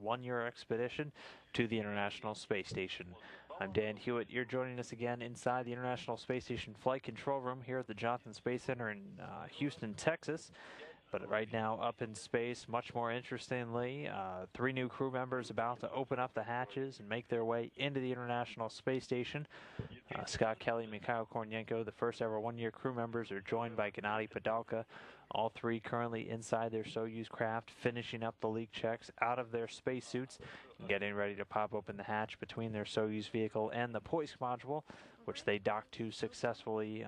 one-year expedition to the International Space Station. I'm Dan Hewitt. You're joining us again inside the International Space Station Flight Control Room here at the Johnson Space Center in Houston, Texas. But right now, up in space, much more interestingly, 3 new crew members about to open up the hatches and make their way into the International Space Station. Scott Kelly, Mikhail Kornienko, the first ever one-year crew members, are joined by Gennady Padalka. All 3 currently inside their Soyuz craft, finishing up the leak checks out of their spacesuits and getting ready to pop open the hatch between their Soyuz vehicle and the Poisk module, which they docked to successfully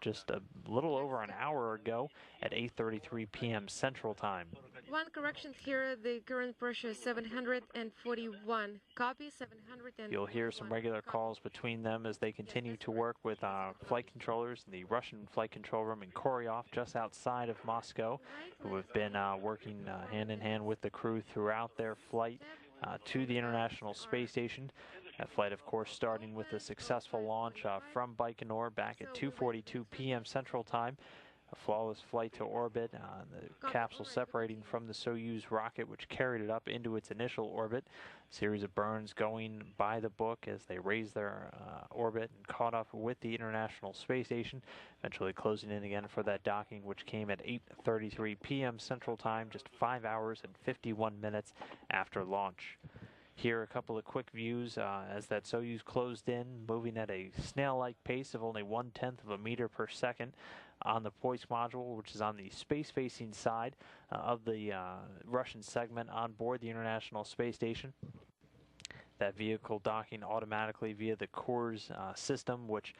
just a little over an hour ago at 8:33 p.m. Central Time. One correction here, the current pressure is 741. Copy, 741. You'll hear some regular calls between them as they continue to work with flight controllers in the Russian flight control room in Koryov, just outside of Moscow, who have been working hand in hand with the crew throughout their flight to the International Space Station. That flight, of course, starting with a successful launch from Baikonur back at 2:42 p.m. Central Time. A flawless flight to orbit, the capsule separating from the Soyuz rocket, which carried it up into its initial orbit. A series of burns going by the book as they raised their orbit and caught up with the International Space Station, eventually closing in again for that docking, which came at 8:33 p.m. Central Time, just 5 hours and 51 minutes after launch. Here, a couple of quick views as that Soyuz closed in, moving at a snail-like pace of only 1/10 of a meter per second on the Poisk module, which is on the space-facing side of the Russian segment on board the International Space Station. That vehicle docking automatically via the Kurs system, which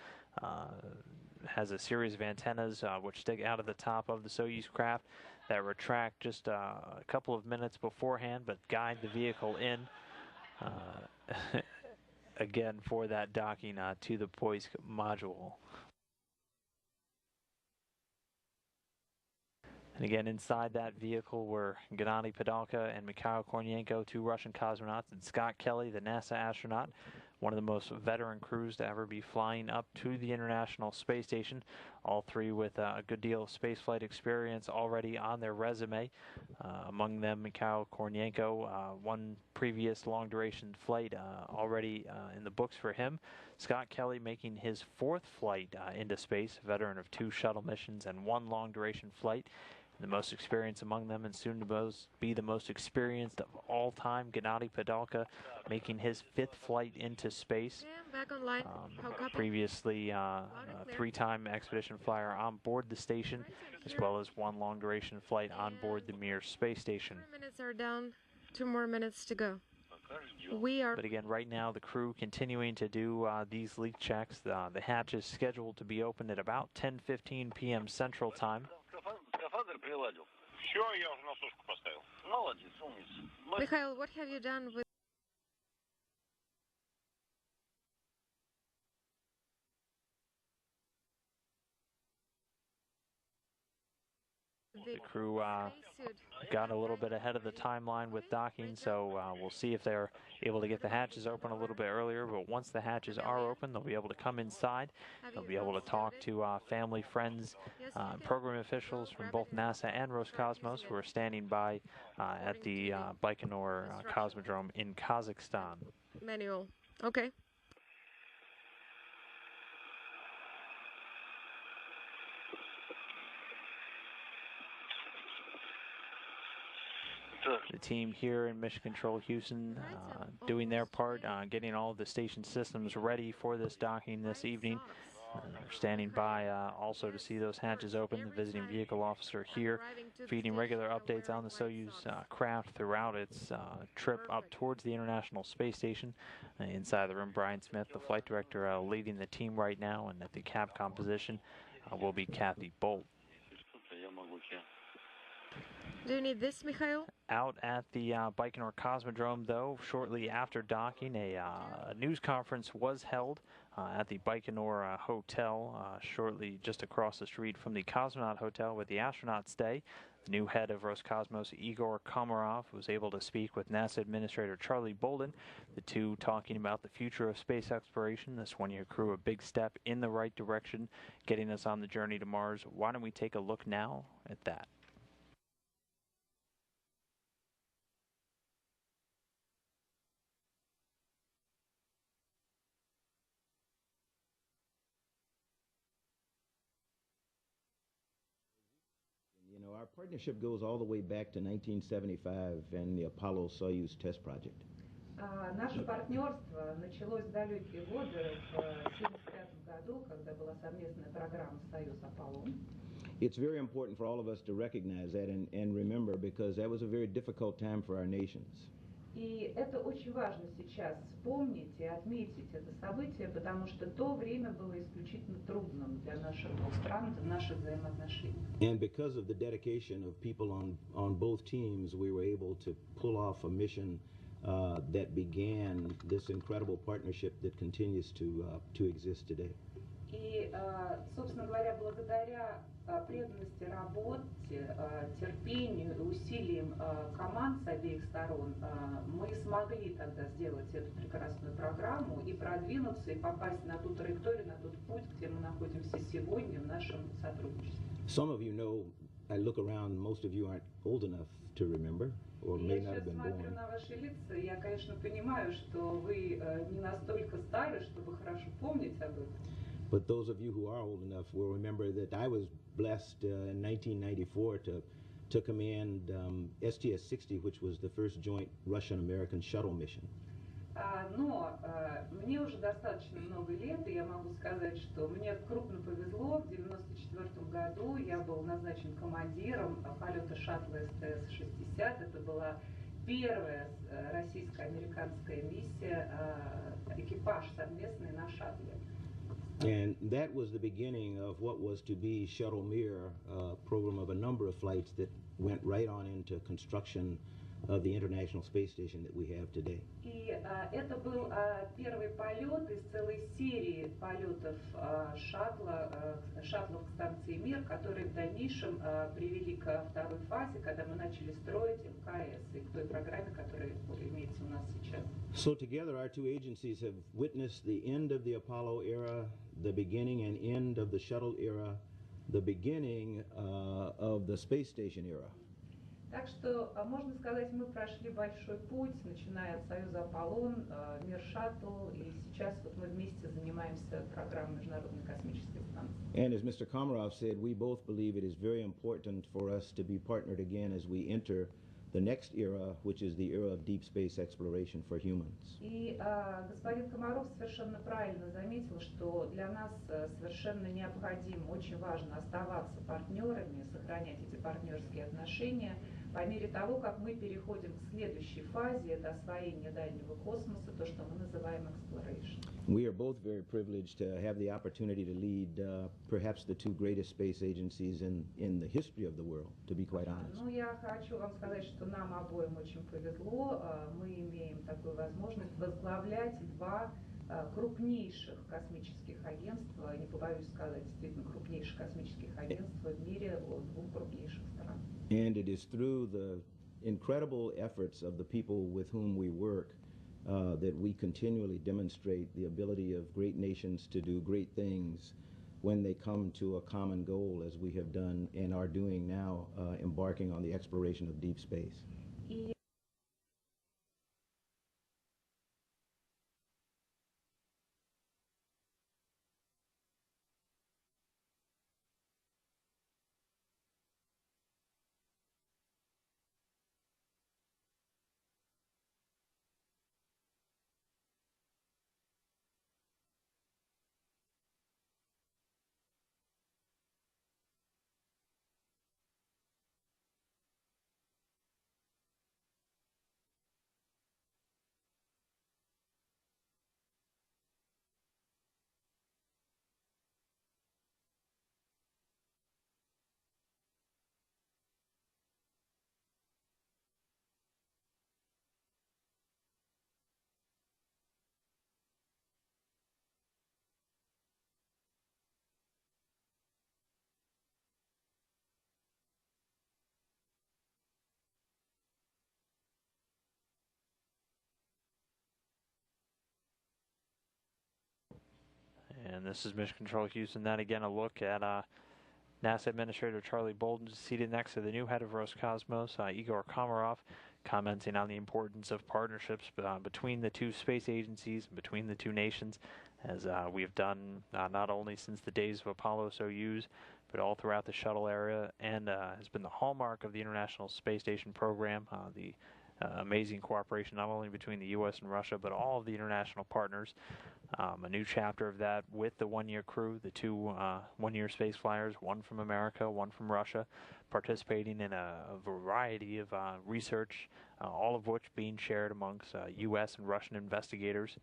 has a series of antennas which stick out of the top of the Soyuz craft that retract just a couple of minutes beforehand, but guide the vehicle in again for that docking to the Poisk module. And again, inside that vehicle were Gennady Padalka and Mikhail Kornienko, 2 Russian cosmonauts, and Scott Kelly, the NASA astronaut, one of the most veteran crews to ever be flying up to the International Space Station. All 3 with a good deal of spaceflight experience already on their resume. Among them, Mikhail Kornienko, 1 previous long-duration flight already in the books for him. Scott Kelly making his 4th flight into space, a veteran of 2 shuttle missions and 1 long-duration flight. The most experienced among them, and soon to be the most experienced of all time, Gennady Padalka, making his 5th flight into space. Yeah, back online. Previously, a 3-time expedition flyer on board the station, as well as 1 long-duration flight on board the Mir space station. 4 minutes are down. 2 more minutes to go. But again, right now, the crew continuing to do these leak checks. The hatch is scheduled to be opened at about 10:15 p.m. Central Time. Mikhail, what have you done with the crew? Got a little bit ahead of the timeline with docking, so we'll see if they're able to get the hatches open a little bit earlier. But once the hatches are open, they'll be able to come inside. They'll be able to talk to family, friends, program officials from both NASA and Roscosmos who are standing by at the Baikonur Cosmodrome in Kazakhstan. Manual? Okay. The team here in Mission Control Houston doing their part, getting all of the station systems ready for this docking this evening. They're standing by also to see those hatches open. The visiting vehicle officer here feeding regular updates on the Soyuz craft throughout its trip up towards the International Space Station. Inside the room, Brian Smith, the flight director, leading the team right now, and at the Capcom position will be Kathy Bolt. Do you need this, Mikhail? Out at the Baikonur Cosmodrome, though, shortly after docking, a news conference was held at the Baikonur Hotel, shortly just across the street from the Cosmonaut Hotel where the astronauts stay. The new head of Roscosmos, Igor Komarov, was able to speak with NASA Administrator Charlie Bolden, the 2 talking about the future of space exploration. This one-year crew, a big step in the right direction, getting us on the journey to Mars. Why don't we take a look now at that? our partnership goes all the way back to 1975 and the Apollo Soyuz test project. Наше партнерство началось в далекие годы, в 1975 году, когда была совместная программа «Союз-Аполлон». It's very important for all of us to recognize that and remember, because that was a very difficult time for our nations. И это очень важно сейчас вспомнить и отметить это событие, потому что то время было исключительно трудным для наших двух стран, для наших взаимоотношений. And because of the dedication of people on both teams, we were able to pull off a mission that began this incredible partnership that continues to exist today. И, собственно говоря, благодаря преданности работе, терпению и усилиям команд с обеих сторон, мы смогли тогда сделать эту прекрасную программу и продвинуться, и попасть на ту траекторию, на тот путь, где мы находимся сегодня в нашем сотрудничестве. Some of you know, I look around, most of you aren't old enough to remember, or may not have been born. Я сейчас смотрю на ваши лица, и я, конечно, понимаю, что вы не настолько стары, чтобы хорошо помнить об этом. But those of you who are old enough will remember that I was blessed in 1994 to command STS-60, which was the first joint Russian-American shuttle mission. Но мне уже достаточно много лет, и я могу сказать, что мне крупно повезло. В 1994 году я был назначен командиром полета шаттла СТС-60. Это была первая российско-американская миссия, экипаж совместный на шаттле. And that was the beginning of what was to be Shuttle Mir, a program of a number of flights that went right on into construction of the International Space Station that we have today. И это был первый полет из целой серии полетов шаттлов к станции Мир, которые в дальнейшем привели ко второй фазе, когда мы начали строить МКС и к той программе, которая имеется у нас сейчас. So together our two agencies have witnessed the end of the Apollo era, the beginning and end of the shuttle era, the beginning of the space station era. Так что, можно сказать, мы прошли большой путь, начиная от Союза Аполлон, Мир Шаттл, и сейчас вот мы вместе занимаемся программой Международной космической станции. And as Mr. Komarov said, we both believe it is very important for us to be partnered again as we enter the next era, which is the era of deep space exploration for humans. И господин Комаров совершенно правильно заметил, что для нас совершенно необходимо, очень важно оставаться партнерами, сохранять эти партнерские отношения по мере того, как мы переходим к следующей фазе, это освоение дальнего космоса, то, что мы называем exploration. We are both very privileged to have the opportunity to lead perhaps the two greatest space agencies in the history of the world, to be quite honest. Ну, я хочу вам сказать, что нам обоим очень повезло. Мы имеем такую возможность возглавлять два крупнейших космических агентства, не побоюсь сказать, действительно крупнейших космических агентства в мире, двух крупнейших стран. And it is through the incredible efforts of the people with whom we work that we continually demonstrate the ability of great nations to do great things when they come to a common goal, as we have done and are doing now, embarking on the exploration of deep space. And this is Mission Control Houston. Then again, a look at NASA Administrator Charlie Bolden, seated next to the new head of Roscosmos, Igor Komarov, commenting on the importance of partnerships between the two space agencies, between the two nations, as we have done not only since the days of Apollo Soyuz, but all throughout the shuttle area, and has been the hallmark of the International Space Station program. The amazing cooperation not only between the U.S. and Russia, but all of the international partners. A new chapter of that with the one-year crew, the two one-year space flyers, one from America, one from Russia, participating in a variety of research, all of which being shared amongst U.S. and Russian investigators,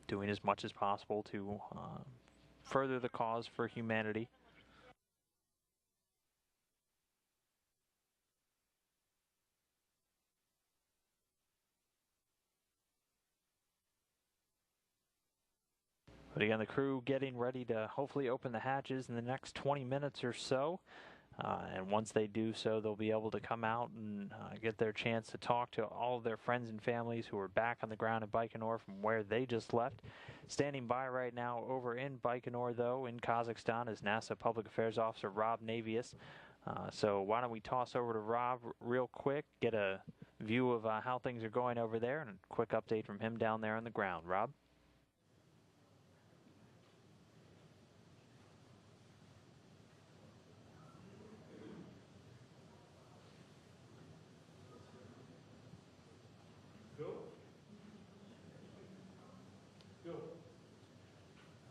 doing as much as possible to further the cause for humanity. But again, the crew getting ready to hopefully open the hatches in the next 20 minutes or so. And once they do so, they'll be able to come out and get their chance to talk to all of their friends and families who are back on the ground in Baikonur from where they just left. Standing by right now over in Baikonur, though, in Kazakhstan, is NASA Public Affairs Officer Rob Navius. So why don't we toss over to Rob real quick, get a view of how things are going over there, and a quick update from him down there on the ground. Rob?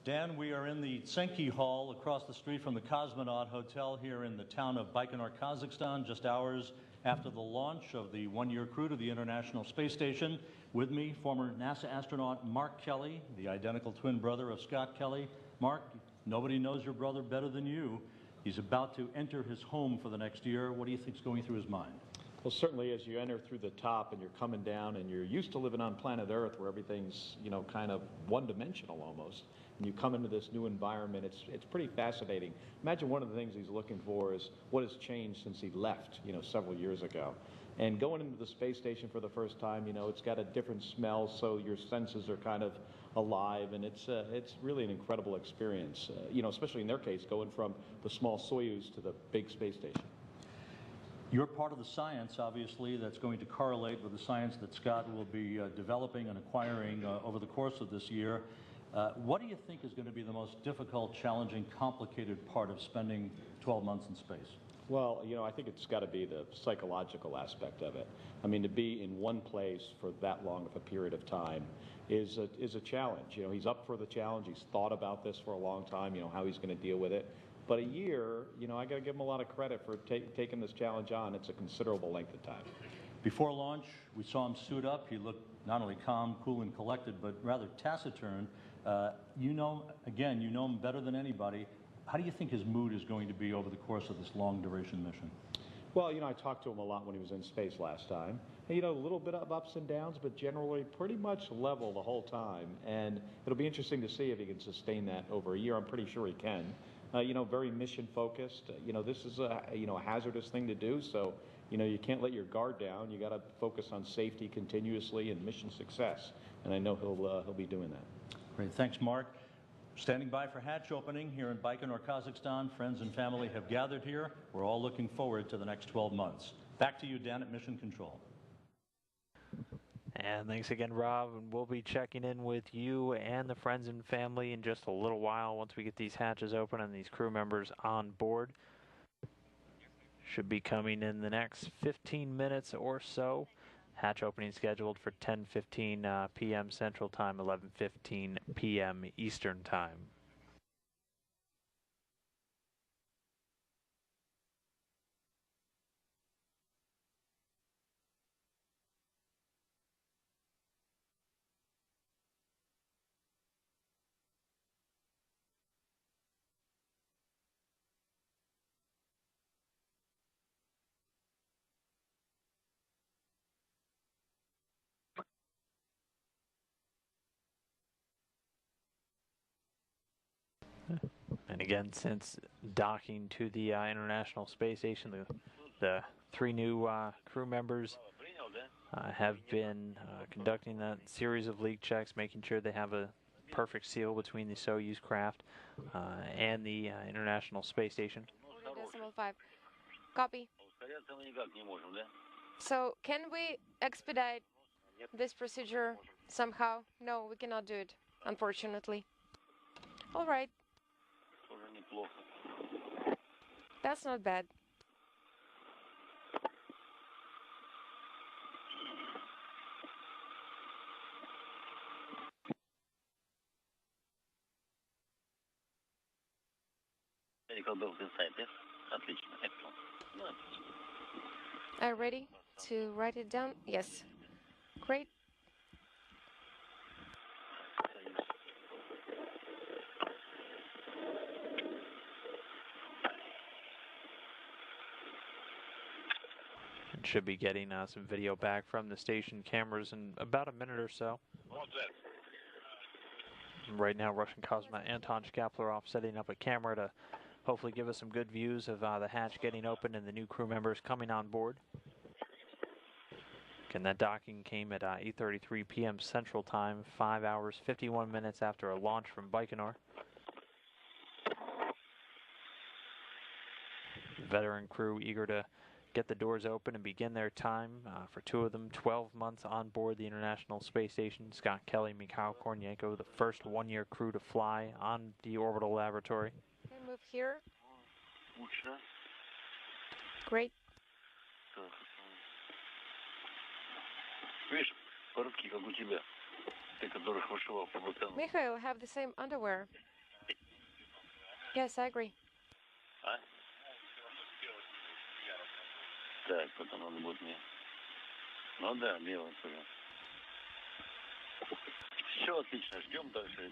Dan, we are in the Tsenki Hall across the street from the Cosmonaut Hotel here in the town of Baikonur, Kazakhstan, just hours after the launch of the one-year crew to the International Space Station. With me, former NASA astronaut Mark Kelly, the identical twin brother of Scott Kelly. Mark, nobody knows your brother better than you. He's about to enter his home for the next year. What do you think is going through his mind? Well, certainly as you enter through the top and you're coming down and you're used to living on planet Earth where everything's, you know, kind of one-dimensional almost, and you come into this new environment, it's pretty fascinating. Imagine one of the things he's looking for is what has changed since he left, you know, several years ago. And going into the space station for the first time, you know, it's got a different smell, so your senses are kind of alive, and it's really an incredible experience, you know, especially in their case, going from the small Soyuz to the big space station. You're part of the science, obviously, that's going to correlate with the science that Scott will be developing and acquiring over the course of this year. What do you think is going to be the most difficult, challenging, complicated part of spending 12 months in space? Well, you know, I think it's got to be the psychological aspect of it. I mean, to be in one place for that long of a period of time is a challenge. You know, he's up for the challenge. He's thought about this for a long time, you know, how he's going to deal with it. But a year, you know, I got to give him a lot of credit for taking this challenge on. It's a considerable length of time. Before launch, we saw him suit up. He looked not only calm, cool, and collected, but rather taciturn. You know him better than anybody. How do you think his mood is going to be over the course of this long-duration mission? Well, you know, I talked to him a lot when he was in space last time. And, you know, a little bit of ups and downs, but generally pretty much level the whole time. And it'll be interesting to see if he can sustain that over a year. I'm pretty sure he can. You know, very mission-focused. You know, this is a hazardous thing to do, so, you know, you can't let your guard down. You got to focus on safety continuously and mission success. And I know he'll be doing that. Great, thanks, Mark. Standing by for hatch opening here in Baikonur, Kazakhstan. Friends and family have gathered here. We're all looking forward to the next 12 months. Back to you, Dan, at Mission Control. And thanks again, Rob, and we'll be checking in with you and the friends and family in just a little while once we get these hatches open and these crew members on board. Should be coming in the next 15 minutes or so. Hatch opening scheduled for 10:15 p.m. Central Time, 11:15 p.m. Eastern Time. And again, since docking to the International Space Station, the three new crew members have been conducting that series of leak checks, making sure they have a perfect seal between the Soyuz craft and the International Space Station. 5. Copy. So can we expedite this procedure somehow? No, we cannot do it, unfortunately. All right. That's not bad. Are you ready to write it down? Yes. Great. And should be getting some video back from the station cameras in about a minute or so. Right now, Russian cosmonaut Anton Shkaplerov setting up a camera to hopefully give us some good views of the hatch getting open and the new crew members coming on board. And that docking came at 8:33 p.m. Central Time, 5 hours, 51 minutes after a launch from Baikonur. Veteran crew eager to get the doors open and begin their time. For two of them, 12 months on board the International Space Station. Scott Kelly, Mikhail Kornienko, the first one-year crew to fly on the orbital laboratory. Okay, move here. Great. Mikhail, have the same underwear. Yes, I agree.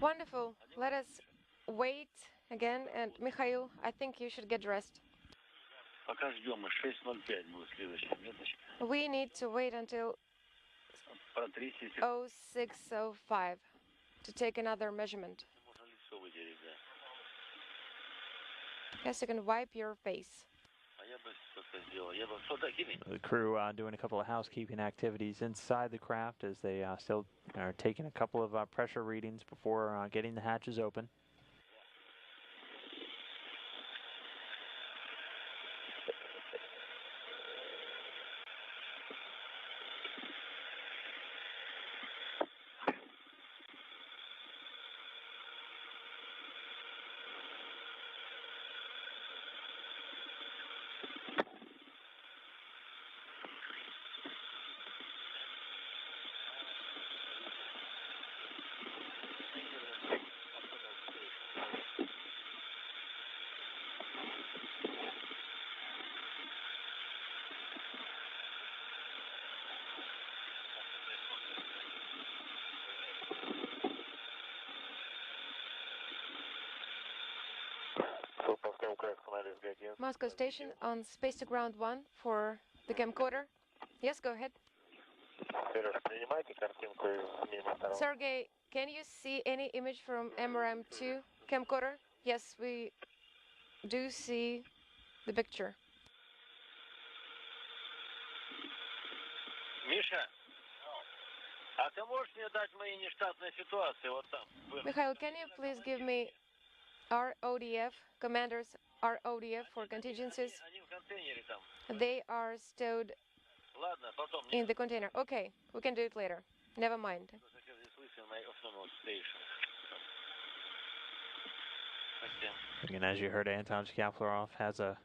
Wonderful. Let us wait again. And Mikhail, I think you should get dressed. We need to wait until 06:05 to take another measurement. Yes, you can wipe your face. The crew doing a couple of housekeeping activities inside the craft as they still are taking a couple of pressure readings before getting the hatches open. Moscow Station on Space to Ground 1 for the camcorder. Yes, go ahead. Sergey, can you see any image from MRM2 camcorder? Yes, we do see the picture. Mikhail, can you please give me RODF, commanders RODF for contingencies? They are stowed in the container. Okay, we can do it later. Never mind. And as you heard, Anton Shkaplerov has a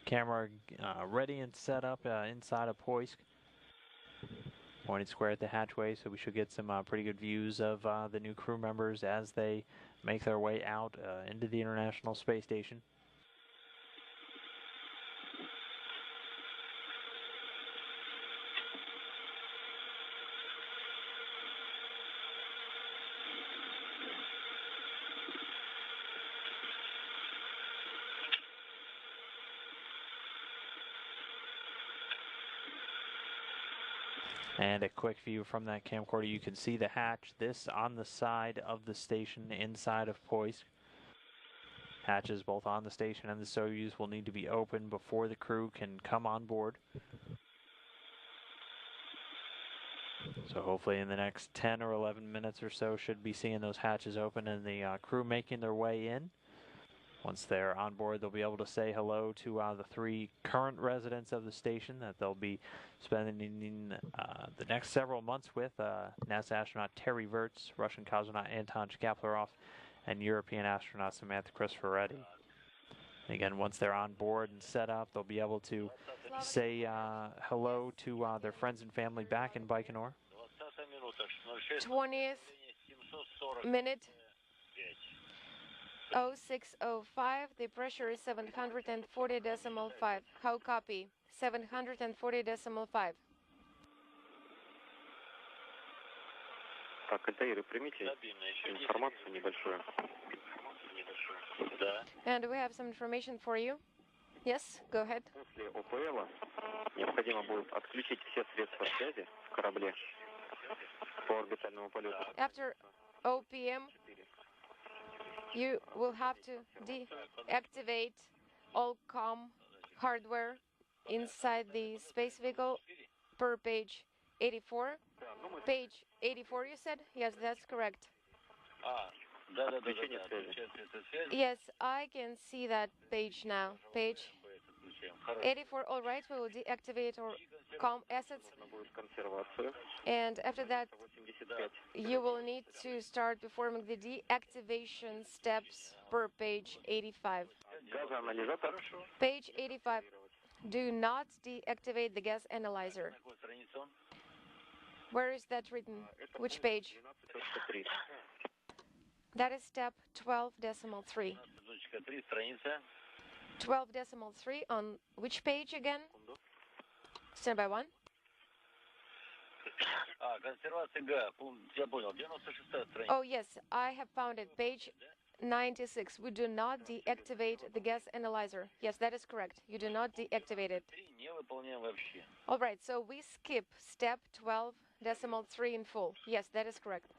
camera ready and set up inside of Poisk, pointed square at the hatchway, so we should get some pretty good views of the new crew members as they make their way out into the International Space Station. And a quick view from that camcorder, you can see the hatch, this on the side of the station inside of Poisk. Hatches both on the station and the Soyuz will need to be open before the crew can come on board. So hopefully in the next 10 or 11 minutes or so should be seeing those hatches open and the crew making their way in. Once they're on board, they'll be able to say hello to the three current residents of the station that they'll be spending the next several months with, NASA astronaut Terry Virts, Russian cosmonaut Anton Shkaplerov, and European astronaut Samantha Cristoforetti. Again, once they're on board and set up, they'll be able to say hello to their friends and family back in Baikonur. 20th minute, 0605. The pressure is 740.5. How copy? 740.5. Так, контейнеры, примите информацию небольшую. And we have some information for you. Yes, go ahead. После ОПЛ необходимо будет отключить все средства связи в корабле по орбитальному полету. After OPM, you will have to deactivate all COM hardware inside the space vehicle per page 84. Page 84, you said? Yes, that's correct. Отключение связи. Yes, I can see that page now. Page 84, all right, we will deactivate our COM assets. Нужно будет консервацию. And after that, 85. you will need to start performing the deactivation steps per page 85. Газоанализатор. Page 85. Do not deactivate the gas analyzer. Where is that written? Which page? 12.3. That is step 12.3. 12.3 on which page again? Standby 1. Oh yes, I have found it. Page 96. We do not deactivate the gas analyzer. Yes, that is correct. You do not deactivate it. All right, so we skip step 12.3 in full. Yes, that is correct.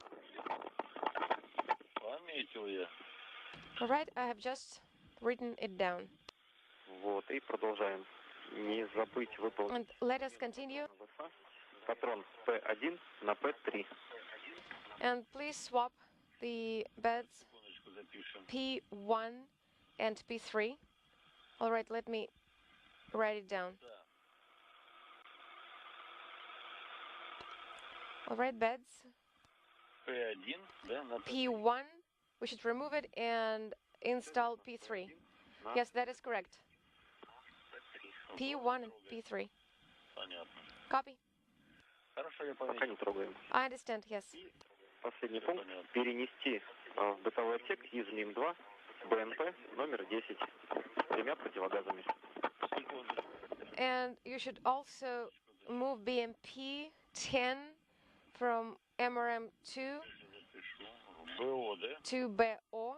All right, I have just written it down. Вот, и продолжаем. Не забыть выполнить And let us continue. патрон P1 на P3. And please swap the beds P1 and P3. All right, let me write it down. All right, beds P1. We should remove it and install P3. Yes, that is correct. P1 and P3. Copy. Пока не трогаем. I understand, yes. Последний пункт. Перенести в бытовой отсек из МИМ-2 БНП номер 10 с 3 противогазами. And you should also move BMP 10 from MRM2 to BO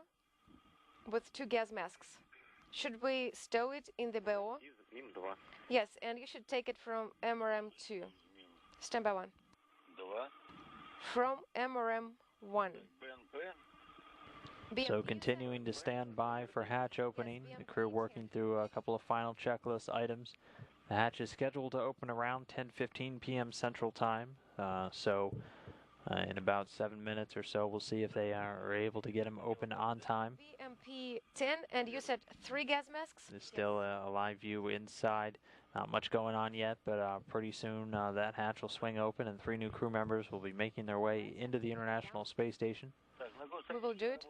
with 2 gas masks. Should we stow it in the BO? Из МИМ-2. Yes, and you should take it from MRM2. Standby 1. From MRM1. So continuing to stand by for hatch opening, the crew working through a couple of final checklist items. The hatch is scheduled to open around 10:15 p.m. Central Time, in about 7 minutes or so, we'll see if they are able to get them open on time. BMP 10, and you said 3 gas masks? There's still a live view inside. Not much going on yet, but pretty soon that hatch will swing open and 3 new crew members will be making their way into the International Space Station. We will do it.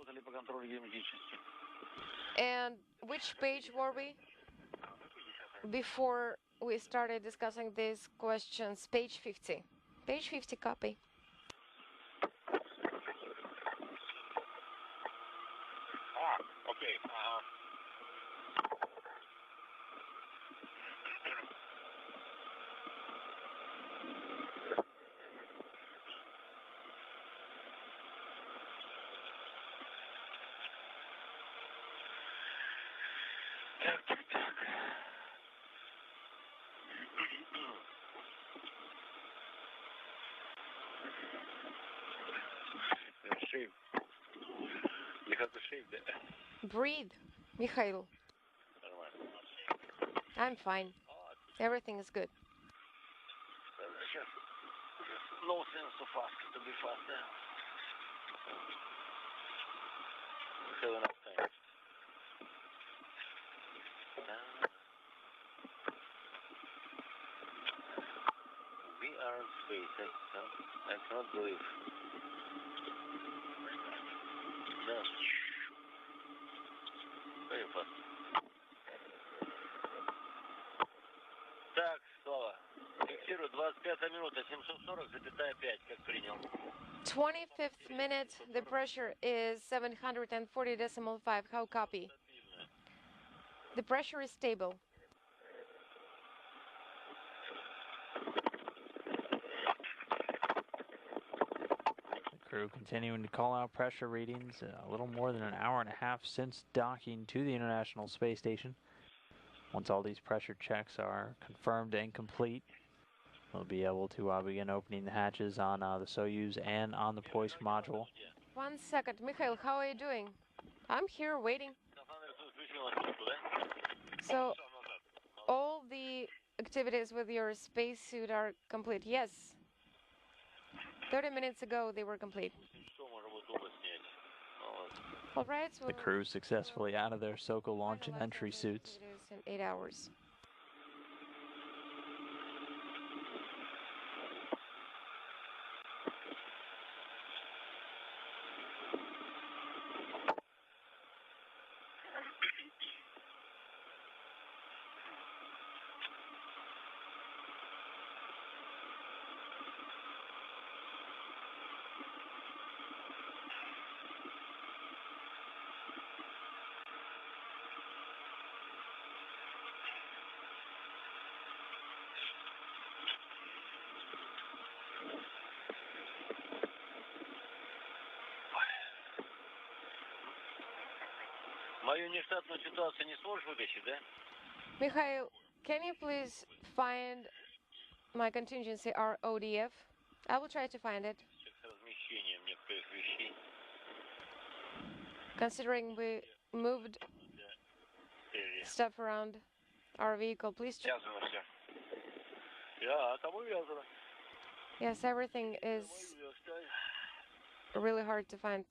And which page were we before we started discussing these questions? Page 50. Page 50, copy. Окей. Так. Shave. You have to shave that. Breathe, Mikhail. I'm fine. Everything is good. No sense of asking to be faster. We have enough time. We are in space. I cannot believe. No. Very fast. 25th minute, the pressure is 740.5. How copy? The pressure is stable. The crew continuing to call out pressure readings a little more than an hour and a half since docking to the International Space Station. Once all these pressure checks are confirmed and complete, we'll be able to begin opening the hatches on the Soyuz and on the Poisk module. 1 second. Mikhail, how are you doing? I'm here waiting. So, all the activities with your spacesuit are complete? Yes. 30 minutes ago, they were complete. All right. So The crew successfully out of their Sokol launch and entry suits. in 8 hours. Мою нештатную ситуацию не сможешь вытащить, да? Mikhail, can you please find my contingency RODF? I will try to find it. С размещением некоторых вещей. Considering we moved stuff around our vehicle, please check. Связано все. Я там увязано. Yes, everything is really hard to find.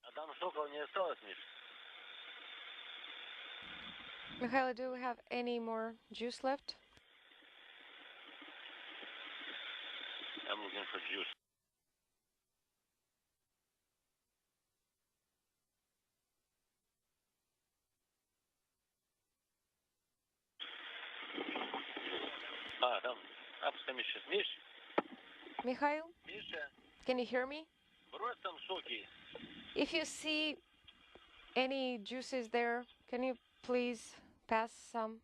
А там Сокол не осталось, Миш? Mikhail, do we have any more juice left? I'm looking for juice. А, там, Миша. Миш? Mikhail, Миша, can you hear me? брось там соки. If you see any juices there, can you please pass some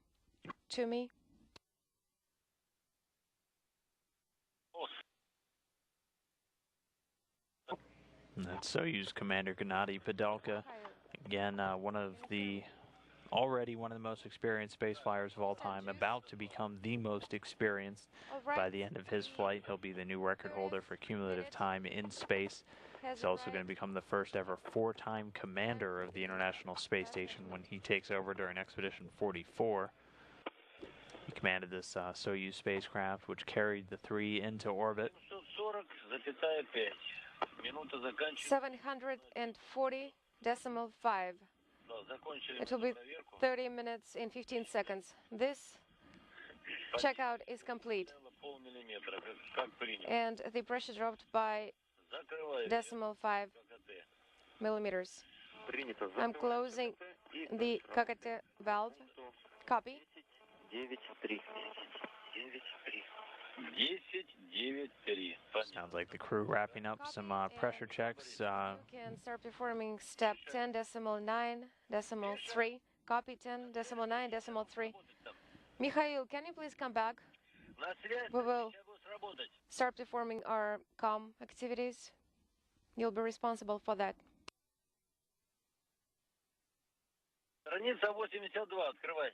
to me? That's Soyuz Commander Gennady Padalka. Again, already one of the most experienced space flyers of all time, about to become the most experienced. By the end of his flight, he'll be the new record holder for cumulative time in space. He's also going to become the first ever 4-time commander of the International Space Station when he takes over during Expedition 44. He commanded this Soyuz spacecraft, which carried the 3 into orbit. 740.5. It will be 30 minutes and 15 seconds. This checkout is complete. And the pressure dropped by 0.5 millimeters. I'm closing the KKT valve. Copy. 9.3. 9.3. Sounds like the crew wrapping up some pressure checks. You can start performing step 10.9.3. Copy 10.9.3. Mikhail, can you please come back? We will start performing our comm activities. You'll be responsible for that. Страница 82, открывай.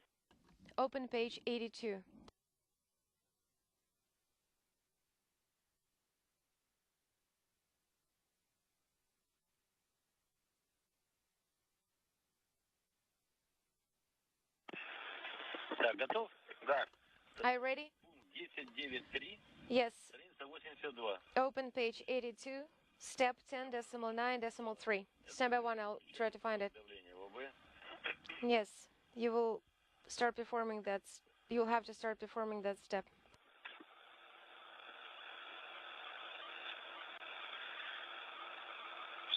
Open page 82. Так, готов? Да. Are you ready? 10.9.3, Yes. страница 82. Open page 82, step 10.9.3. Stand by one, I'll try to find it. Давление в ОБ. Yes, you will start performing that. You'll have to start performing that step.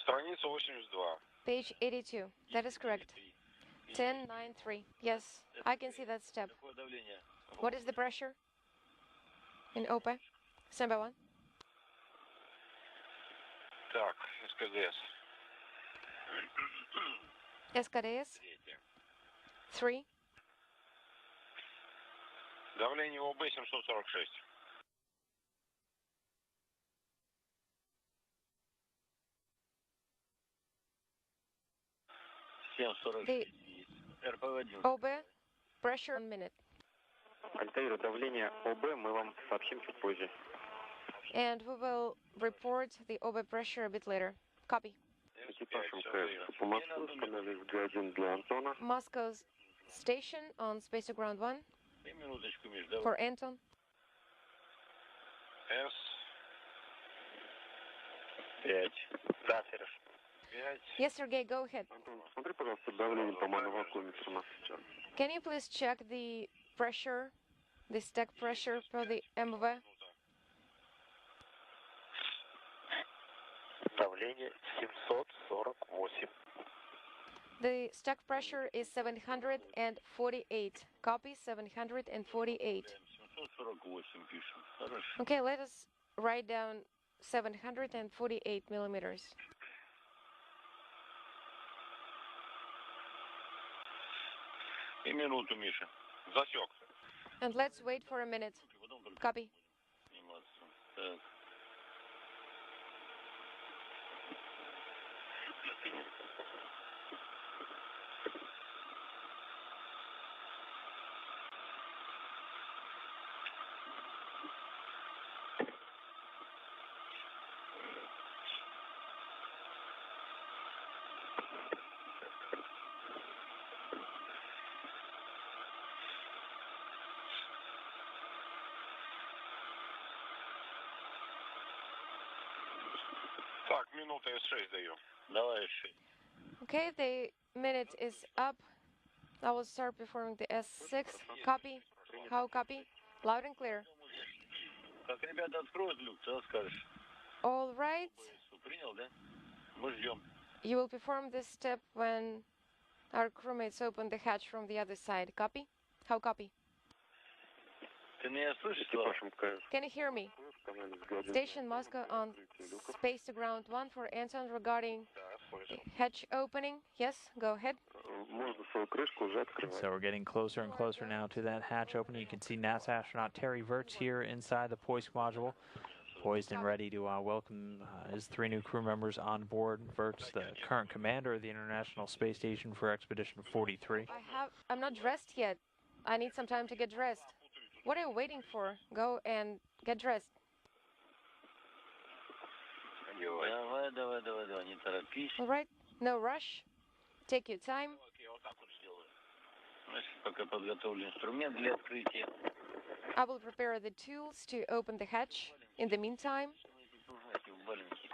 Страница 82. Page 82. That is correct. 10.9.3. Yes, I can see that step. Какое давление? What is the pressure in OPE? Stand by one. Так, СКДС. SKDS Третье. 3. Давление ОБ 746. The РП-1. OPE pressure 1 minute. Альтаир, давление ОБ мы вам сообщим чуть позже. And we will report the OPE pressure a bit later. Copy. Экипаж МКС по Москве установили Г1 для Антона. Moscow's station on Space to Ground 1 Минуточку, Миш, давай. for Anton. С. 5. Да, Сереж. 5. Yes, Sergey, go ahead. Антон, смотри, пожалуйста, давление по моновакууметру у нас сейчас. Can you please check the pressure, the stack pressure for the MV? Давление 748. The stack pressure is 748. Copy 748. 748 пишем. Хорошо. Okay, let us write down 748 millimeters. И минуту, Миша. Засек. And let's wait for a minute. Потом только Copy. сниматься. Так. Так, минута С6 даю. Давай С6. Okay, the minute is up. I will start performing the S6. Copy. How copy? Loud and clear. Как ребята откроют люк, ты скажешь. All right. Принял, да? Мы ждем. You will perform this step when our crewmates open the hatch from the other side. Copy? How copy? Ты меня слышишь, Слава? Can you hear me? Station Moscow on Space to Ground 1 for Anton regarding the hatch opening. Yes, go ahead. Можно свою крышку уже открывать. So we're getting closer and closer now to that hatch opening. You can see NASA astronaut Terry Virts here inside the Poise module, poised and ready to welcome his 3 new crew members on board. Virts, the current commander of the International Space Station for Expedition 43. I'm not dressed yet. I need some time to get dressed. What are you waiting for? Go and get dressed. Давай, не торопись. All right, no rush. Take your time. Я вот так вот сделаю. Значит, пока подготовлю инструмент для открытия. I will prepare the tools to open the hatch. In the meantime, Валенки.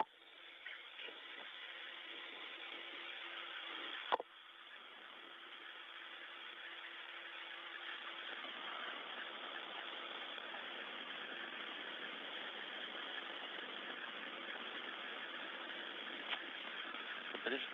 Смотришь?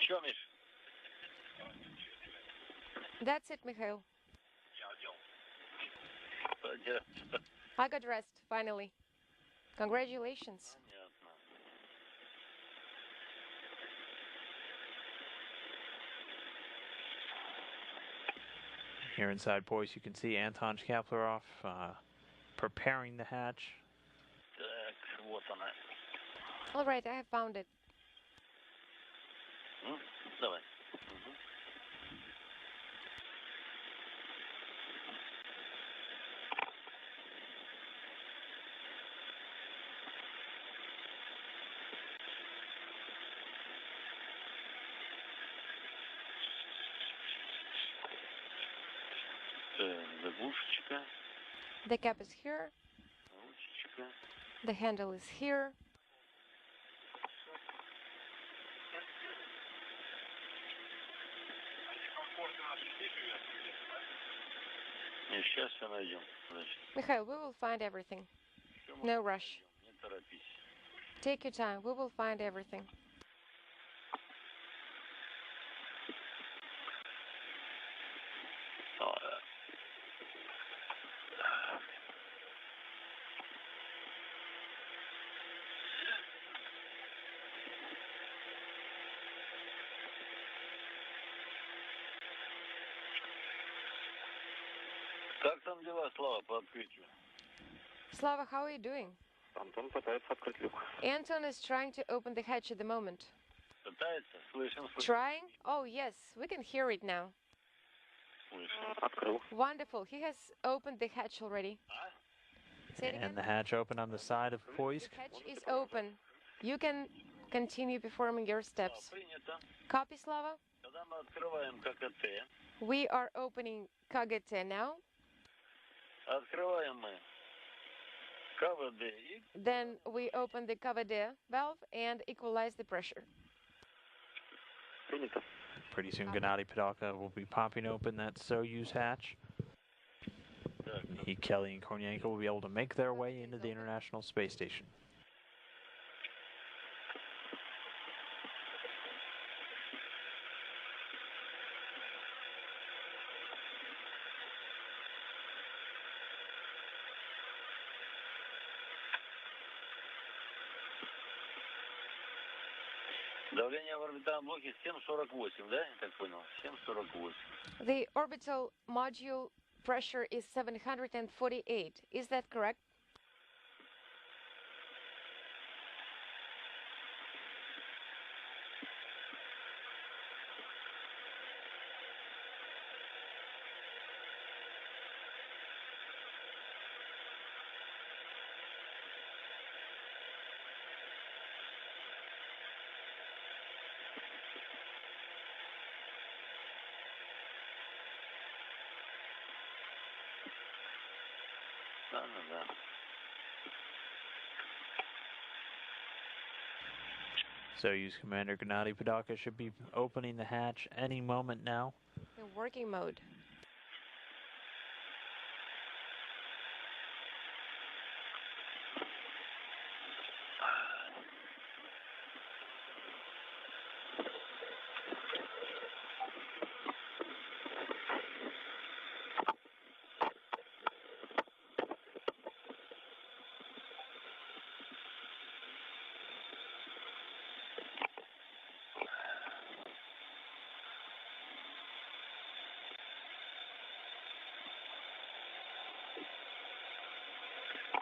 Что, Миш? That's it, Mikhail. Понятно. I got dressed, finally. Congratulations. Понятно. Here inside, boys, you can see Anton Shkaplerov preparing the hatch. Так, вот она. All right, I have found it. Давай. Заглушечка, The cap is here. ручечка. The handle is here. И сейчас все найдем. Значит, Mikhail, we will find everything. всё мы No rush. найдем, не торопись. Take your time. We will find everything. Как там дела, Слава, по открытию? Slava, how are you doing? Антон пытается открыть люк. Anton is trying to open the hatch at the moment. Пытается? Слышим, слышим. Trying? Oh, yes, we can hear it now. Слышим. Открыл. Wonderful. He has opened the hatch already. Say it again. And the hatch open on the side of Poisk. The hatch is open. You can continue performing your steps. Принято. Copy, Slava? Когда мы открываем ККТ, We are opening KGT now. открываем мы КВД и Then we open the KVD valve and equalize the pressure. принято. Pretty soon, Gennady Padalka will be popping open that Soyuz hatch. Так, He, Kelly, and Kornienko will be able to make their way into the International Space Station. давление в орбитальном блоке 7,48, да? Я так понял. 7,48. The orbital module pressure is 748. Is that correct? Да. Soyuz Commander Gennady Padalka should be opening the hatch any moment now. In working mode.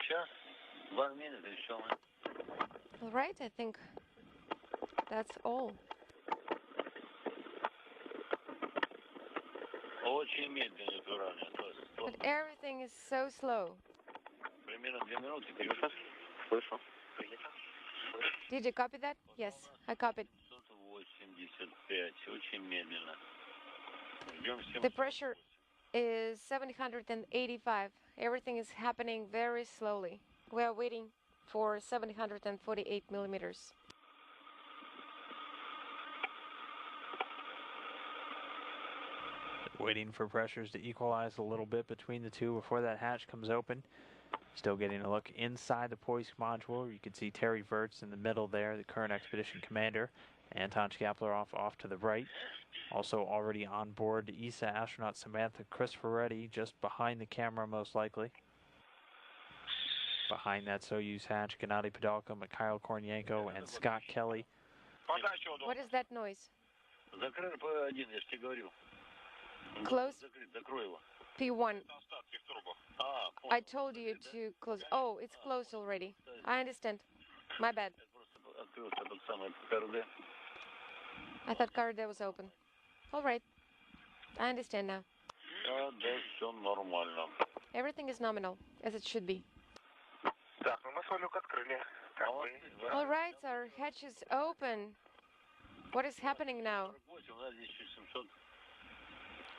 Сейчас 2 минуты еще. All right, I think that's all. Очень медленно натурально. But everything is so slow. Примерно 2 минуты. Принято. Слышу. Принято. Did you copy that? Yes, I copied. 785. Очень медленно. Ждем The pressure is 785. Everything is happening very slowly. We are waiting for 748 millimeters. Waiting for pressures to equalize a little bit between the two before that hatch comes open. Still getting a look inside the Poisk module. You can see Terry Virts in the middle there, the current expedition commander. Anton Shkaplerov off to the right. Also already on board ESA astronaut Samantha Cristoforetti, just behind the camera most likely. Behind that Soyuz hatch, Gennady Padalka, Mikhail Kornienko, and Scott Kelly. What is that noise? Close P1. I told you to close. Oh, it's closed already. I understand. My bad. I thought corridor was open. All right. I understand now. Everything is nominal, as it should be. All right, our hatch is open. What is happening now?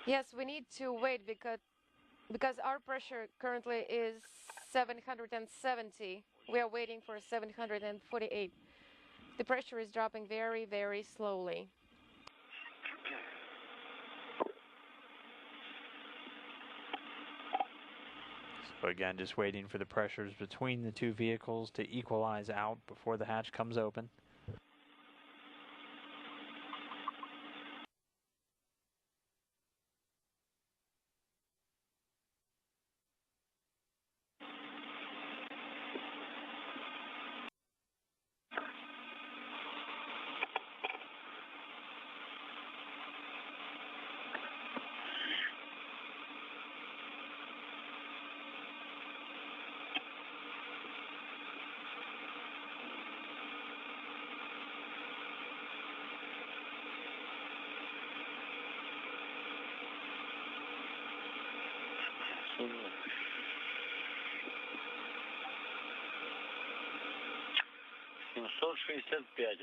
Yes, we need to wait because our pressure currently is 770. We are waiting for 748. The pressure is dropping very, very slowly. So again, just waiting for the pressures between the two vehicles to equalize out before the hatch comes open.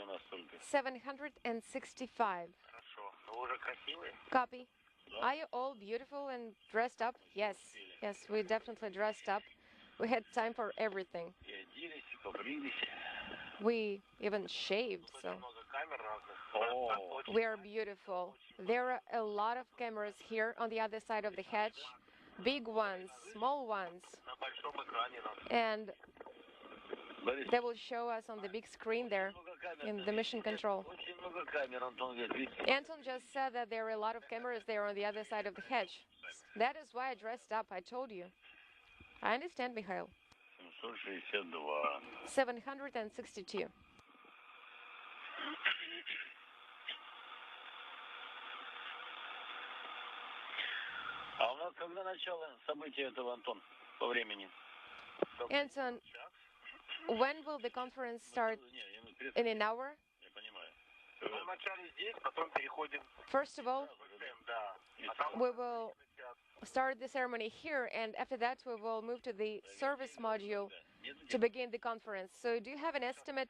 у нас только. 765. Хорошо. Вы уже красивые? Copy. Are you all beautiful and dressed up? Yes. Yes, we definitely dressed up. We had time for everything. И оделись, и побрились. We even shaved, so Много камер разных. we are beautiful. There are a lot of cameras here on the other side of the hatch. Big ones, small ones. На большом экране нас. And Борис, they will show us on the big screen there много камер. in the mission control. Очень много камер, Антон говорит. Видите? Anton just said that there are a lot of cameras there on the other side of the hatch. That is why I dressed up, I told you. I understand, Mikhail. 762. 762. А у нас когда начало события этого, Антон, по времени? Anton, when will the conference start? Не, я имею в виду, In an hour? я понимаю. Мы вначале здесь, потом переходим. First of all, Да. А там we will start the ceremony here, and after that we will move to the service module to begin the conference. So do you have an estimate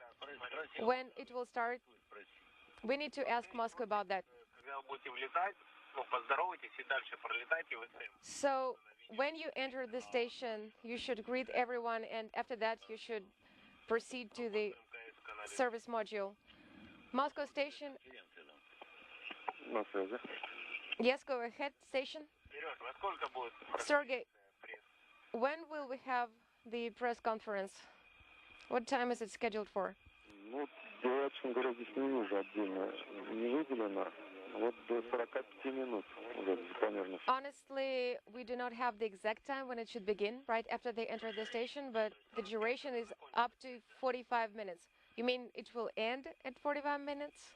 when it will start? We need to ask Moscow about that. когда вы будете влетать, ну, поздоровайтесь и дальше пролетайте в СМ. So when you enter the station, you should greet everyone, and after that you should proceed to the service module. Moscow station. На связи. Yes, go ahead, station. Сереж, во сколько будет? Sergey, when will we have the press conference? What time is it scheduled for? Ну, я, честно говоря, здесь не вижу отдельно, не выделено. Вот до 45 минут уже примерно. Honestly, we do not have the exact time when it should begin, right after they enter the station, but the duration is up to 45 minutes. You mean it will end at 45 minutes?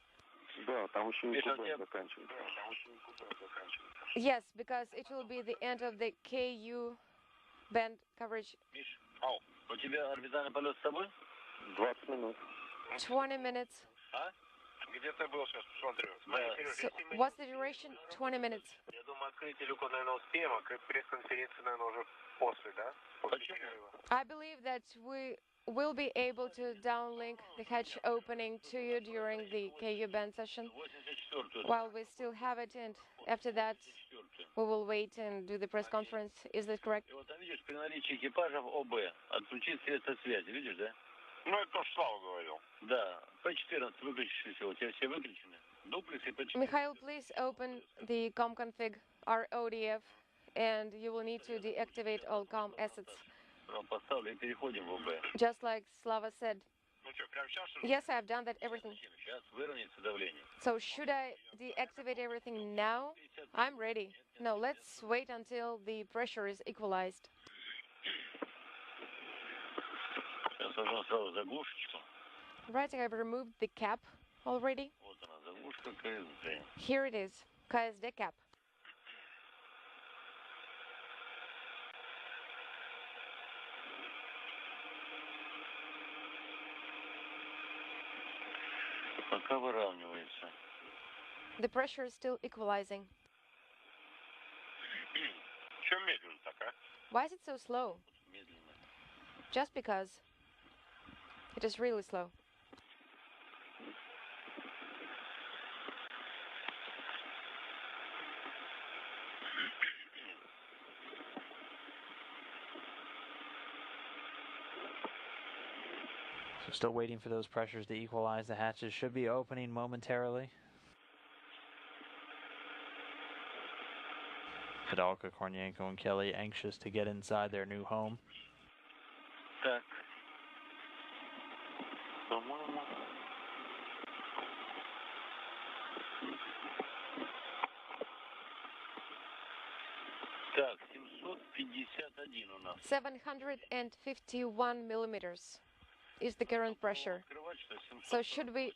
Да, там еще и куда заканчивается. Там еще и куда заканчивается. Yes, because it will be the end of the KU band coverage. Миш, у тебя орбитальный полет с собой? 20 минут. 20 minutes. А? Где ты был сейчас? Посмотрю. So what's the duration? 20 minutes. Я думаю, открытие люка, наверное, успеем, а пресс-конференция, наверное, уже после, да? Почему? I believe that we will be able to downlink the hatch opening to you during the KU band session 84-ю. while we still have it, and after that we will wait and do the press conference. Is that correct? И вот там, видишь, при наличии экипажев ОБ отключить средства связи, видишь, да? Ну, это то, что Слава говорил. Да, P14 выключившиеся, у тебя все выключены. Дуплекс и P14. Mikhail, please open the ComConfig RODF, and you will need to deactivate all COM assets. поставлю и переходим в ОБ. Just like Slava said. Ну что, прямо сейчас? Yes, I've done that everything. Сейчас выровняется давление. So should I deactivate everything now? I'm ready. No, let's wait until the pressure is equalized. Сейчас возьму сразу заглушечку. Right, I've removed the cap already. Вот она, заглушка КСД. Here it is, KSD cap. Пока выравнивается. The pressure is still equalizing. Чем медленно так, а? Why is it so slow? Медленно. Just because it is really slow. So still waiting for those pressures to equalize. The hatches should be opening momentarily. Padalka, Kornienko, and Kelly anxious to get inside their new home. Так. По-моему. Так, 751 у нас. 751 millimeters is the current pressure. Открывать, что 700. So should we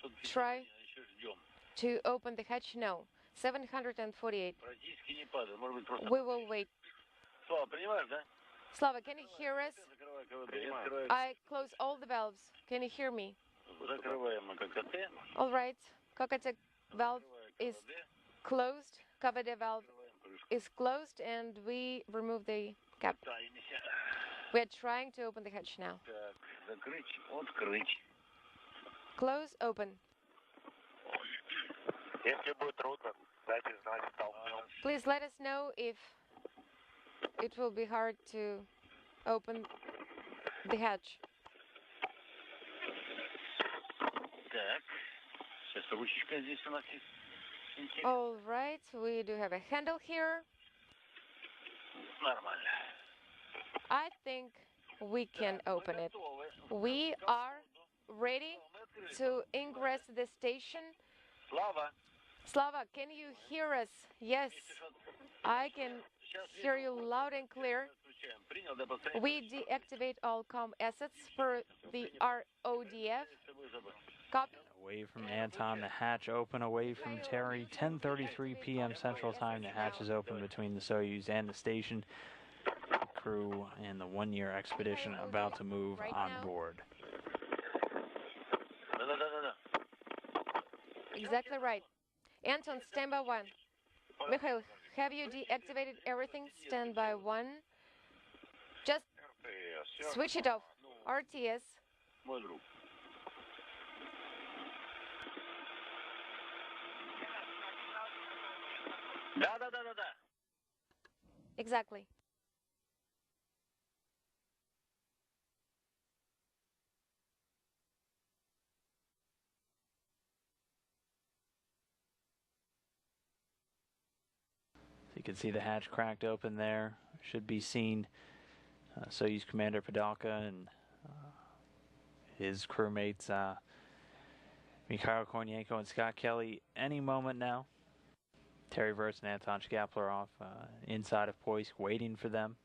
751, try еще ждем. to open the hatch? No. 748. Практически не падает, может быть, просто... We will wait. Слава, понимаешь, да? Slava, can you hear us? Закрывай КВД. Открывай. I close all the valves. Can you hear me? Закрываем ККТ. All right. Kokate valve is closed. KVD valve is closed, and we remove the cap. Пытаемся. We are trying to open the hatch now. Так, закрыть, открыть. Close, open. Если будет трудно, дайте знать, толкнем. Please let us know if it will be hard to open the hatch. Так, сейчас ручечка здесь у нас есть. All right, we do have a handle here. Нормально. I think we can open it. We are ready to ingress the station. Слава, Slava, can you hear us? Yes, I can hear you loud and clear. отключаем. Принял, да, повторяй. We deactivate all comm assets per the RODF. Copy. Away from Anton, the hatch open away from Terry. 10:33 p.m. Central Time. The hatch is open between the Soyuz and the station. The crew and the one-year expedition about to move on board. Да. Exactly right. Anton, stand by one. Mikhail, have you deactivated everything? Stand by one. Just switch it off. RTS. Мой друг. Да. Exactly. So you can see the hatch cracked open there. Should be seen Soyuz Commander Padalka and his crewmates Mikhail Kornienko and Scott Kelly any moment now. Terry Virts and Anton Shkaplerov inside of Poisk waiting for them.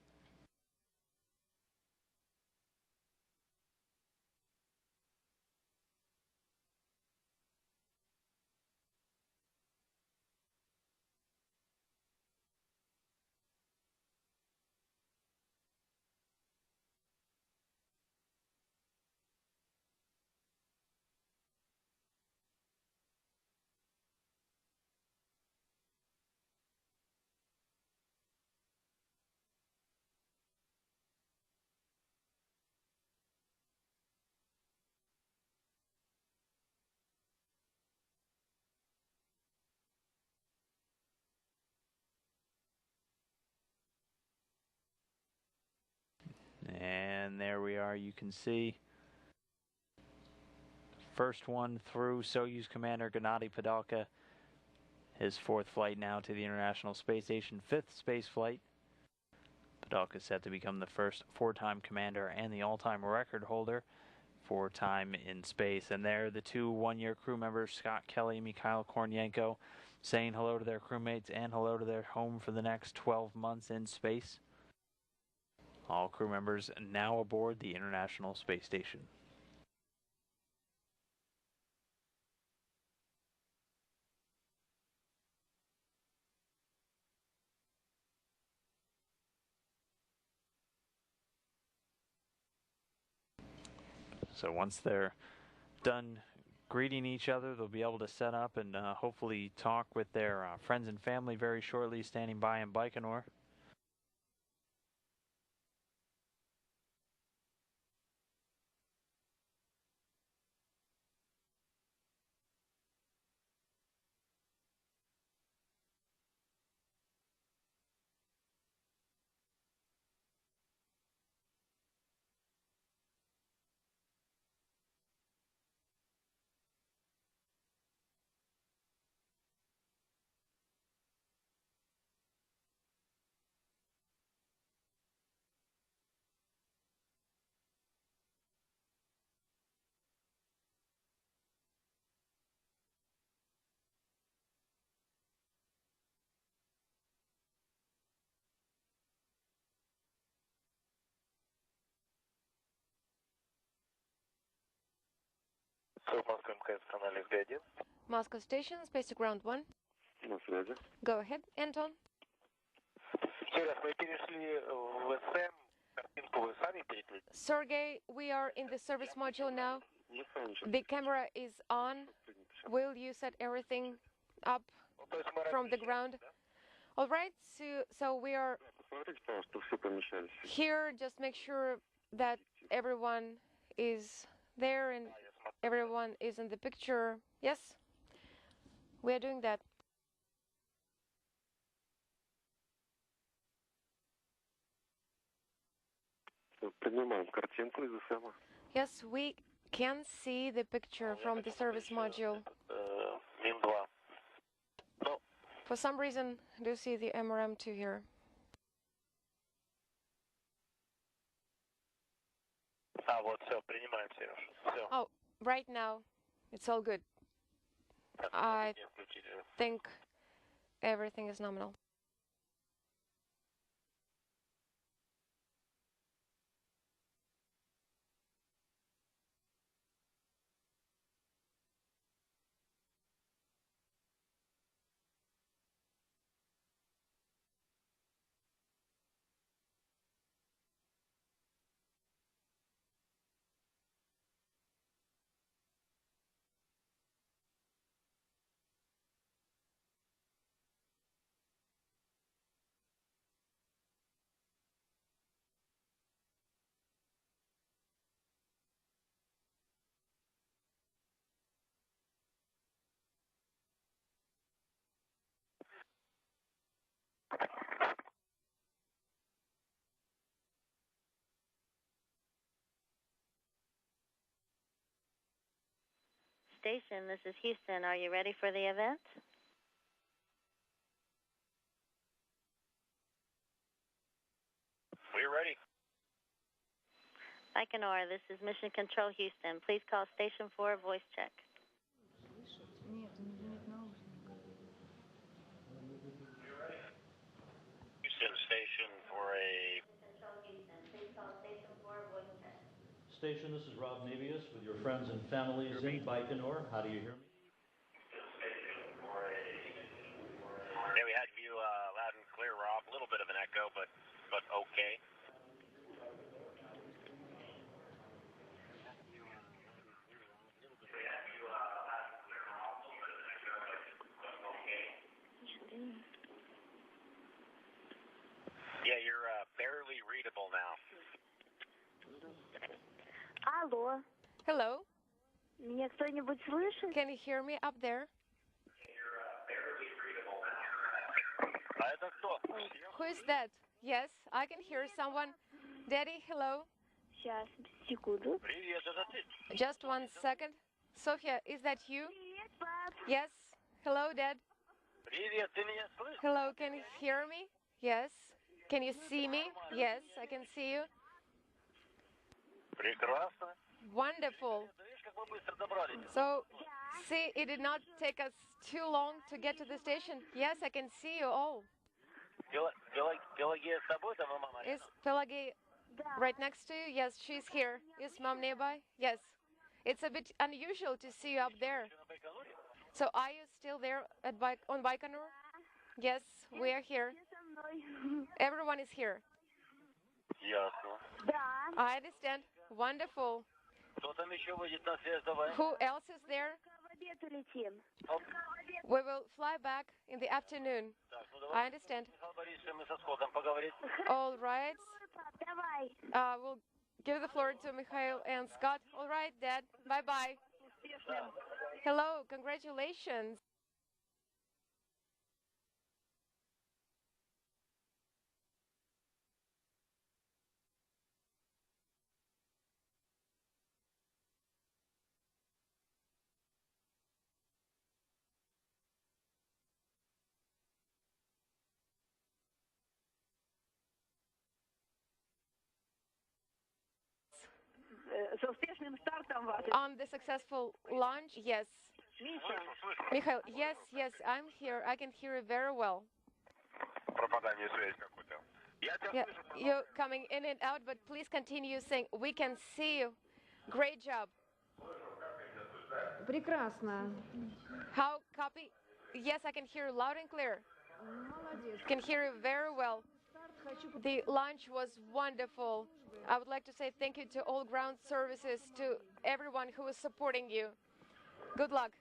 And there we are, you can see. First one through Soyuz Commander Gennady Padalka. His fourth flight now to the International Space Station, fifth space flight. Podolak is set to become the first four-time commander and the all-time record holder for time in space. And there, the two one-year crew members, Scott Kelly and Mikhail Kornienko, saying hello to their crewmates and hello to their home for the next 12 months in space. All crew members now aboard the International Space Station. So once they're done greeting each other, they'll be able to set up and hopefully talk with their friends and family very shortly, standing by in Baikonur. Moscow Station, Space Ground 1. Go ahead, Anton. Sergey, we are in the service module now. The camera is on. Will you set everything up from the ground? All right, so we are here. Just make sure that everyone is there and everyone is in the picture. Yes, we are doing that. Yes, we can see the picture from the service module. For some reason, I do see the MRM2 here. Oh, right now, it's all good. I think everything is nominal. Station, this is Houston. Are you ready for the event? We're ready. Baikonur, this is Mission Control Houston. Please call Station 4, voice check. Houston Station for a... Control Houston, please call Station 4, voice check. Station, this is Rob Navius with your friends and families in Baikonur. How do you hear me? Yeah, we had you loud and clear, Rob. A little bit of an echo, but okay. Yeah, you're barely readable now. Алло, Hello, меня кто-нибудь слышит? can you hear me up there? А это кто? Who is that? Yes, I can hear someone. Daddy, hello. Сейчас, секунду. Привет, это ты. Just 1 second. Sophia, is that you? Привет, пап. Yes. Hello, Dad. Привет, ты меня слышишь? Hello, can you hear me? Yes. Can you see me? Yes, I can see you. Прекрасно. Wonderful. Видишь, как мы быстро добрались? So, see, it did not take us too long to get to the station. Yes, I can see you all. Пелагея с тобой, там и мама. Is Pelagi right next to you? Yes, she's here. Is Mom nearby? Yes. It's a bit unusual to see you up there. So, are you still there at on Baikonur? Yes, we are here. Everyone is here. Ясно. I understand. Wonderful. Кто там еще выйдет на связь, давай? Who else is there? We will fly back in the afternoon. Так, ну I давай. understand. Михаил Борисович, мы со Скоттом поговорим. All right. We'll give the floor to Mikhail and Scott. All right, Dad. Bye-bye. Hello. Congratulations. С успешным стартом вас. On the successful launch, yes. Mikhail, yes, yes, I'm here. I can hear you very well. Пропадание связи какое-то. Я тебя Yeah, слышу. you're coming in and out, but please continue saying, we can see you. Great job. Прекрасно. How copy? Yes, I can hear you loud and clear. Молодец. Can hear you very well. The launch was wonderful. I would like to say thank you to all ground services, to everyone who is supporting you. Good luck.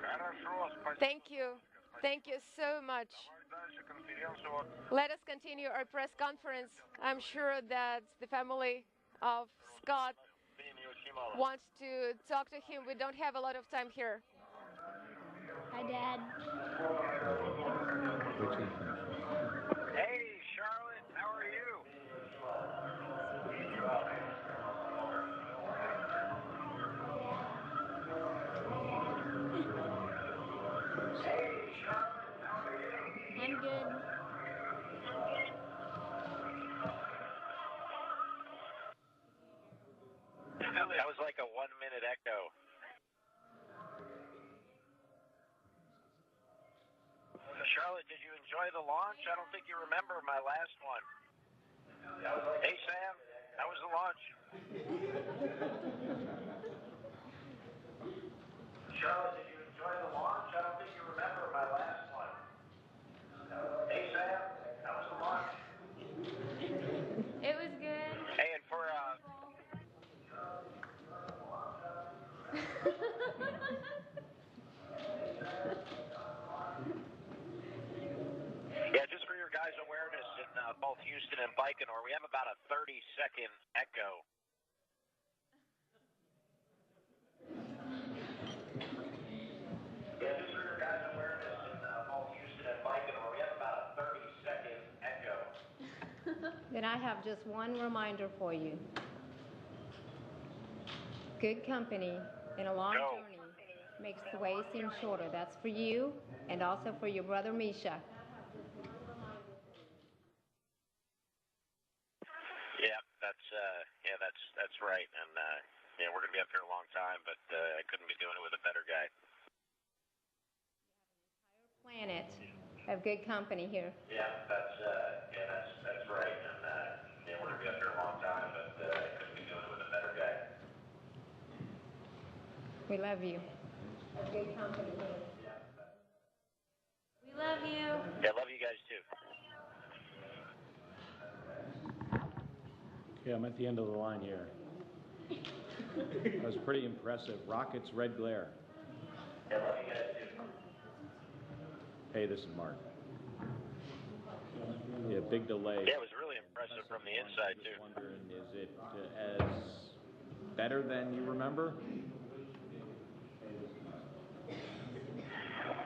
Хорошо, спасибо. Thank you. Thank you so much. Дальше конференцию. Let us continue our press conference. I'm sure that the family of Scott Времени очень мало. wants to talk to him. We don't have a lot of time here. Hi, Dad. Hey, Charlotte, how are you? I'm good. That was like a 1-minute echo. Charlotte, did you enjoy the launch? I don't think you remember my last one. Hey, Sam, how was the launch? Charlotte, did you enjoy the launch? I don't think you remember my last one. Hey, Sam, how was the launch? It was good. Hey, and for yeah, just for your guys' awareness, in both Houston and Baikonur, we have about a 30-second echo. Yeah, just for your guys' awareness, in both Houston and Baikonur, we have about a 30-second echo. Then I have just one reminder for you. Good company in a long Go. journey makes the way seem shorter. That's for you and also for your brother Misha. Yeah, that's right. And yeah, we're gonna be up here a long time, but I couldn't be doing it with a better guy. Planet of good company here. Yeah, that's right. And yeah, we're gonna be up here a long time, but I couldn't be doing it with a better guy. We love you. Good company here. We love you. Yeah, love you guys too. Yeah, I'm at the end of the line here. That was pretty impressive. Rockets, red glare. Yeah, love you guys too. Hey, this is Mark. Yeah, big delay. Yeah, it was really impressive from the inside too. Just wondering, is it as better than you remember?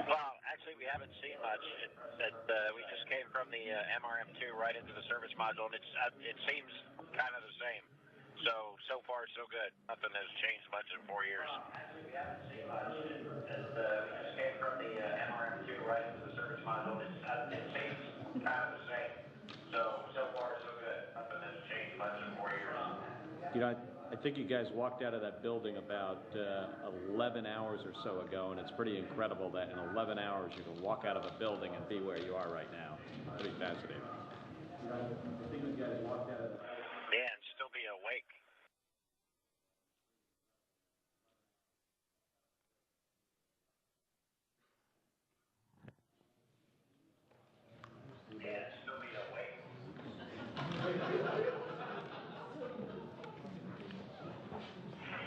Well, actually, we haven't seen much. We just came from the MRM2 right into the service module, and it seems kind of the same. So far, so good. Nothing has changed much in 4 years. We haven't seen much. We just came from the MRM2 right into the service module. It seems kind of the same. You know, I think you guys walked out of that building about 11 hours or so ago, and it's pretty incredible that in 11 hours you can walk out of a building and be where you are right now. Pretty fascinating. I think you guys walked out of the... Yeah, and still be awake.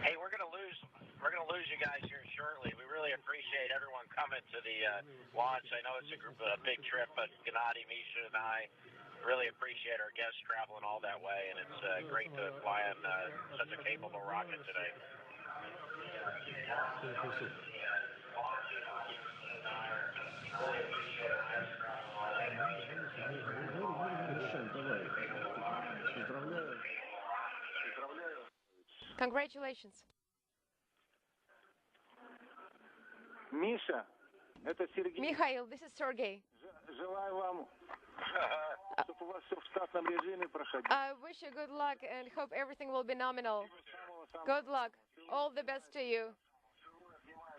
Hey, we're gonna lose you guys here shortly. We really appreciate everyone coming to the launch. I know it's a big trip, but Gennady, Misha, and I really appreciate our guests traveling all that way, and it's great to fly on such a capable rocket today. Congratulations. Миша, это Сергей. Mikhail, this is Sergey. Желаю вам, чтобы у вас все в штатном режиме проходило. I wish you good luck and hope everything will be nominal. Good luck. All the best to you.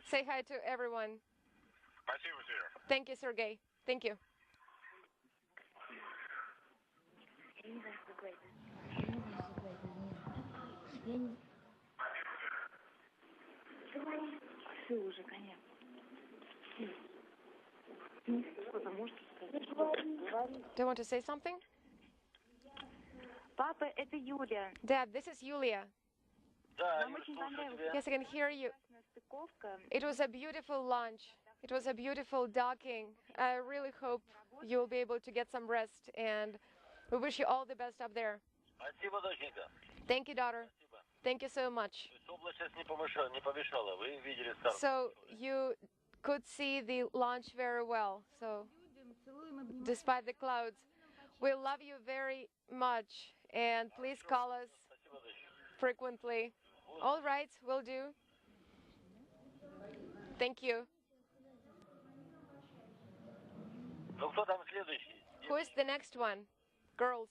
Say hi to everyone. Thank you, Sergey. Thank you. Все уже, конечно. Do you want to say something? Папа, это Юля. Dad, this is Yulia. Нам очень понравилась Yes, I can hear you. стыковка. It was a beautiful launch. It was a beautiful docking. I really hope you'll be able to get some rest, and we wish you all the best up there. Thank you, daughter. Thank you so much. So you could see the launch very well. So despite the clouds, we love you very much, and please call us frequently. All right, will do. Thank you. Who is the next one? Girls.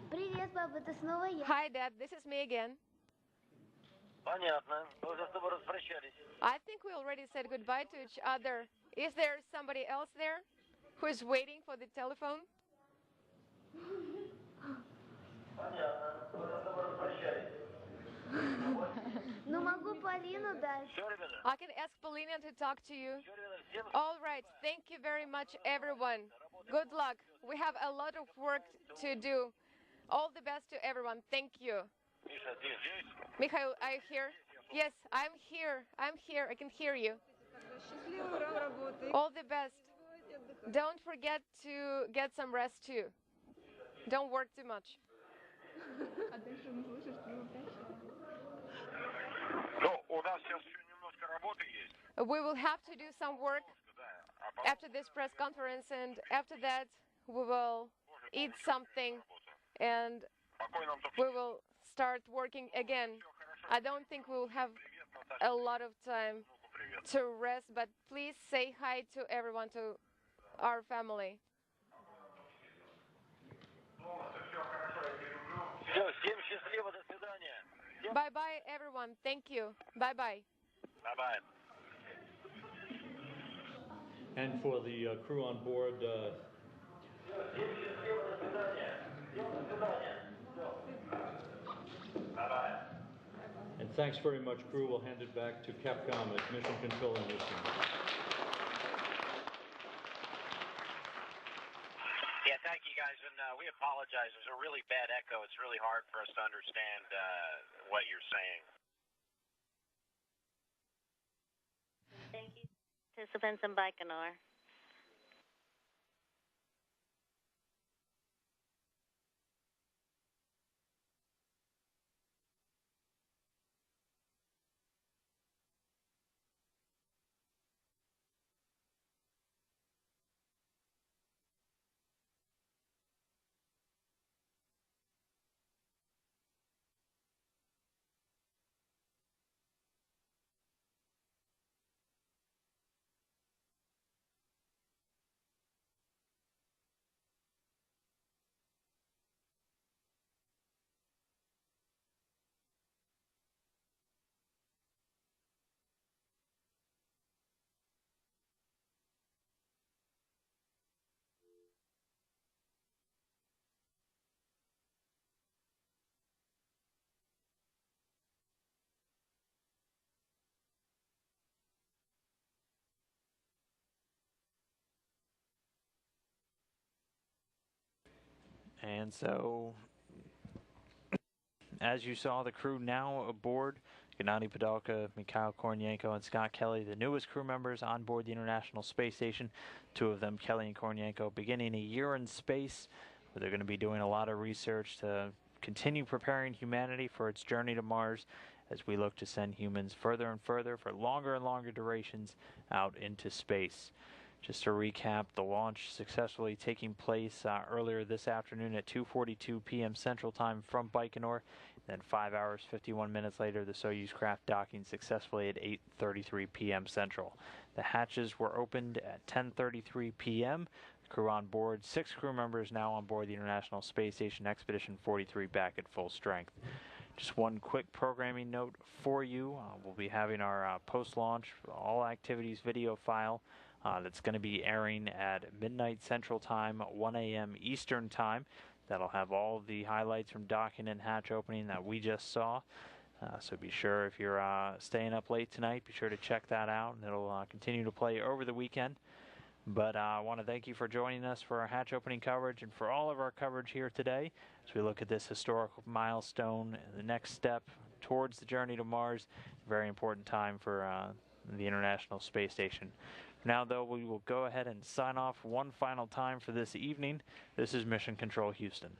Привет, папа, это снова я. Hi, Dad. This is me again. I think we already said goodbye to each other. Is there somebody else there who is waiting for the telephone? Ну, могу Полину дать. I can ask Polina to talk to you. All right. Thank you very much, everyone. Good luck. We have a lot of work to do. All the best to everyone. Thank you. Mikhail, are you here? Yes, I'm here. I'm here. I can hear you. All the best. Don't forget to get some rest too. Don't work too much. We will have to do some work after this press conference, and after that we will eat something and we will start working again. I don't think we'll have a lot of time to rest, but please say hi to everyone, to our family. Bye-bye, everyone. Thank you. Bye-bye. Bye-bye. And for the crew on board, and thanks very much, crew. We'll hand it back to Capcom as mission control and mission. Yeah, thank you guys, and we apologize. There's a really bad echo. It's really hard for us to understand what you're saying. Thank you, participants in Baikonur. And so, as you saw, the crew now aboard. Gennady Padalka, Mikhail Kornienko, and Scott Kelly, the newest crew members on board the International Space Station. Two of them, Kelly and Kornienko, beginning a year in space, where they're going to be doing a lot of research to continue preparing humanity for its journey to Mars as we look to send humans further and further for longer and longer durations out into space. Just to recap, the launch successfully taking place earlier this afternoon at 2:42 p.m. Central Time from Baikonur. Then 5 hours, 51 minutes later, the Soyuz craft docking successfully at 8:33 p.m. Central. The hatches were opened at 10:33 p.m. The crew on board, 6 crew members now on board the International Space Station, Expedition 43 back at full strength. Just one quick programming note for you. We'll be having our post-launch all activities video file that's going to be airing at midnight Central Time, 1 a.m. Eastern Time. That'll have all of the highlights from docking and hatch opening that we just saw. So be sure, if you're staying up late tonight, be sure to check that out. And it'll continue to play over the weekend. But I want to thank you for joining us for our hatch opening coverage and for all of our coverage here today as we look at this historical milestone, the next step towards the journey to Mars. Very important time for the International Space Station. Now, though, we will go ahead and sign off one final time for this evening. This is Mission Control Houston.